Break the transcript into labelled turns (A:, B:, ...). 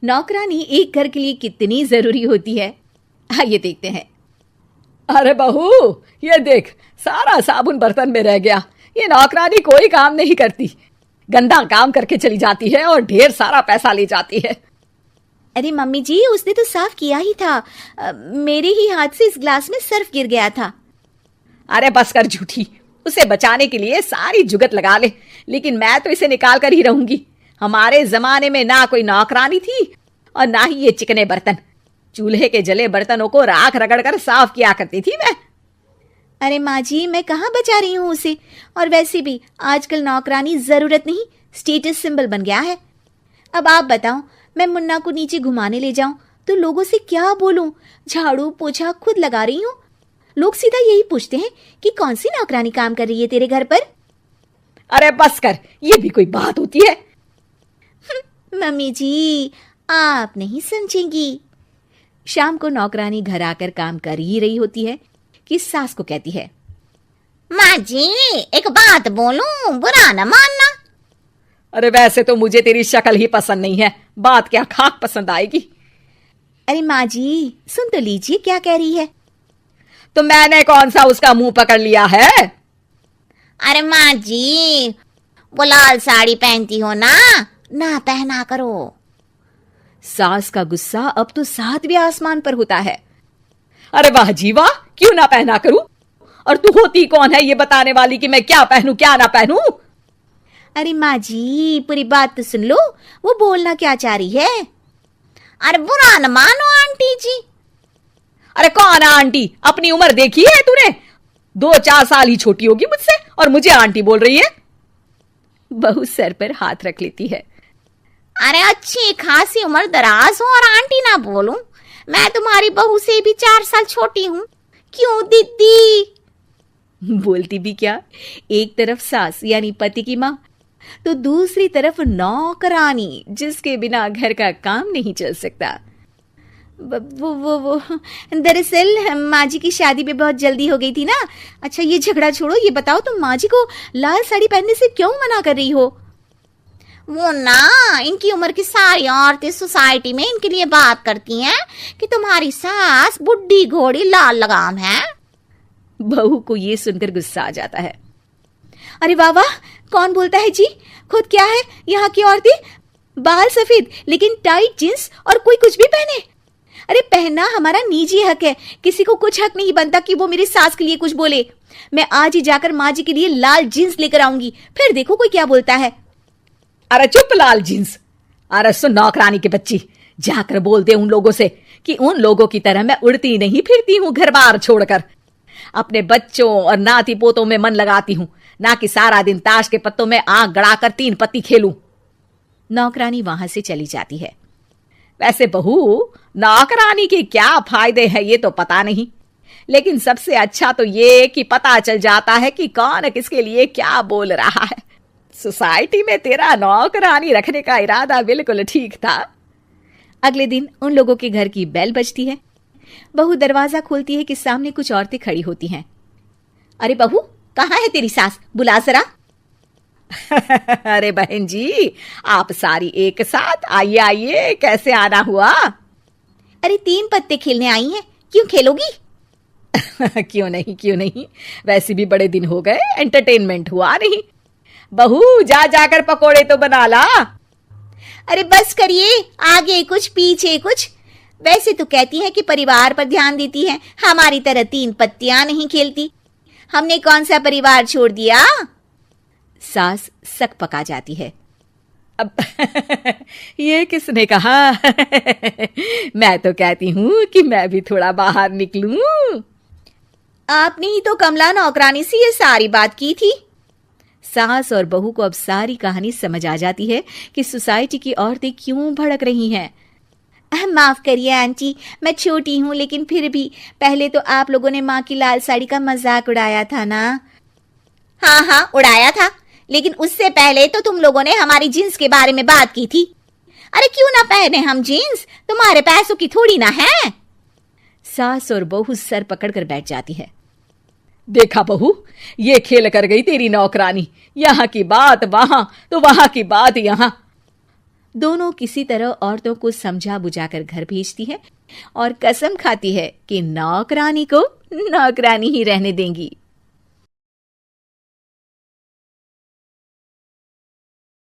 A: नौकरानी एक घर के लिए कितनी जरूरी होती है, आइए देखते हैं।
B: अरे बहू, ये देख, सारा साबुन बर्तन में रह गया। ये नौकरानी कोई काम नहीं करती, गंदा काम करके चली जाती है और ढेर सारा पैसा ले जाती है।
A: अरे मम्मी जी, उसने तो साफ किया ही था। मेरे ही हाथ से इस ग्लास में सर्फ गिर गया था।
B: अरे बस कर झूठी, उसे बचाने के लिए सारी जुगत लगा ले, लेकिन मैं तो इसे निकाल कर ही रहूंगी। हमारे जमाने में ना कोई नौकरानी थी और ना ही ये चिकने बर्तन। चूल्हे के जले बर्तनों को राख रगड़ कर साफ किया करती थी मैं।
A: अरे माँ जी, मैं कहाँ बचा रही हूँ उसे। और वैसे भी आजकल नौकरानी जरूरत नहीं, स्टेटस सिंबल बन गया है। अब आप बताओ, मैं मुन्ना को नीचे घुमाने ले जाऊं तो लोगों से क्या बोलूं? झाड़ू पोछा खुद लगा रही हूँ। लोग सीधा यही पूछते हैं कि कौन सी नौकरानी काम कर रही है तेरे घर पर।
B: अरे बस कर, ये भी कोई बात होती है?
A: मम्मी जी, आप नहीं समझेंगी। शाम को नौकरानी घर आकर काम कर ही रही होती है कि सास को कहती है,
C: माँ जी एक बात बोलूं, बुरा न मानना।
B: अरे वैसे तो मुझे तेरी शक्ल ही पसंद नहीं है, बात क्या खाक पसंद आएगी।
A: अरे माँ जी, सुन तो लीजिए क्या कह रही है।
B: तो मैंने कौन सा उसका मुंह पकड़ लिया है?
C: अरे माँ जी, वो लाल साड़ी पहनती हो ना पहना करो।
A: सास का गुस्सा अब तो 7वें आसमान पर होता है।
B: अरे वाह जी वाह, क्यों ना पहना करूं? और तू होती कौन है ये बताने वाली कि मैं क्या पहनूं क्या ना पहनूं?
A: अरे माँ जी, पूरी बात तो सुन लो, वो बोलना क्या चाह रही है।
C: अरे बुरा न मानो आंटी जी।
B: अरे कौन आंटी? अपनी उम्र देखी है तूने? 2-4 साल ही छोटी होगी मुझसे और मुझे आंटी बोल रही है।
A: बहू सर पर हाथ रख लेती है।
C: अरे अच्छी खासी उम्र दराज हो और आंटी ना बोलूं? मैं तुम्हारी बहू से भी 4 साल छोटी हूं। क्यों दीदी?
A: बोलती भी क्या, एक तरफ सास यानी पति की माँ, तो दूसरी तरफ नौकरानी जिसके बिना घर का काम नहीं चल सकता। वो दरअसल माँ जी की शादी पे बहुत जल्दी हो गई थी ना। अच्छा ये झगड़ा छोड़ो, ये बताओ तुम माँ जी को लाल साड़ी पहनने से क्यों मना कर रही हो?
C: वो ना, इनकी उम्र की सारी औरतें सोसाइटी में इनके लिए बात करती हैं कि तुम्हारी सास बुढ़ी घोड़ी लाल लगाम है।
A: बहू को ये सुनकर गुस्सा आ जाता है। अरे वाह वाह, कौन बोलता है जी? खुद क्या है यहाँ की औरतें, बाल सफेद लेकिन टाइट जींस और कोई कुछ भी पहने। अरे पहनना हमारा निजी हक है, किसी को कुछ हक नहीं बनता कि वो मेरी सास के लिए कुछ बोले। मैं आज ही जाकर माँ जी के लिए लाल जींस लेकर आऊंगी, फिर देखो कोई क्या बोलता है।
B: अरे चुप लाल जींस। अरे सुन नौकरानी के बच्ची, जाकर बोल दे उन लोगों से कि उन लोगों की तरह मैं उड़ती नहीं फिरती हूँ घर बार छोड़कर। अपने बच्चों और नाती पोतों में मन लगाती हूँ, ना कि सारा दिन ताश के पत्तों में आंख गड़ाकर 3 पत्ती खेलूं।
A: नौकरानी वहां से चली जाती है।
B: वैसे बहू, नौकरानी के क्या फायदे हैं ये तो पता नहीं, लेकिन सबसे अच्छा तो ये कि पता चल जाता है कि कौन किसके लिए क्या बोल रहा है। सोसाइटी में तेरा नौकरानी रखने का इरादा बिल्कुल ठीक था।
A: अगले दिन उन लोगों के घर की बेल बजती है। बहू दरवाजा खोलती है कि सामने कुछ औरतें खड़ी होती हैं। अरे बहू, कहाँ है तेरी सास? बुला जरा।
B: अरे बहन जी, आप सारी एक साथ आइए आइए, कैसे आना हुआ?
A: अरे 3 पत्ते खेलने आई हैं, क्यों खेलोगी?
B: क्यों नहीं, वैसे भी बड़े दिन हो गए, एंटरटेनमेंट हुआ नहीं। बहू जा जाकर पकोड़े तो बना ला।
A: अरे बस करिए, आगे कुछ पीछे कुछ। वैसे तो कहती है कि परिवार पर ध्यान देती है, हमारी तरह 3 पत्तियां नहीं खेलती। हमने कौन सा परिवार छोड़ दिया? सास सक पका जाती है।
B: अब ये किसने कहा? मैं तो कहती हूँ कि मैं भी थोड़ा बाहर निकलूं।
A: आपने ही तो कमला नौकरानी से ये सारी बात की थी। सास और बहू को अब सारी कहानी समझ आ जाती है कि सोसाइटी की औरतें क्यों भड़क रही हैं। माफ करिए आंटी, मैं छोटी हूँ, लेकिन फिर भी पहले तो आप लोगों ने माँ की लाल साड़ी का मजाक उड़ाया था ना।
C: हाँ उड़ाया था, लेकिन उससे पहले तो तुम लोगों ने हमारी जीन्स के बारे में बात की थी। अरे क्यों ना पहने हम जीन्स, तुम्हारे पैसों की थोड़ी ना है।
A: सास और बहू सर पकड़कर बैठ जाती है।
B: देखा बहू, ये खेल कर गई तेरी नौकरानी। यहाँ की बात वहां तो वहां की बात यहाँ।
A: दोनों किसी तरह औरतों को समझा बुझाकर घर भेजती है और कसम खाती है कि नौकरानी को नौकरानी ही रहने देंगी।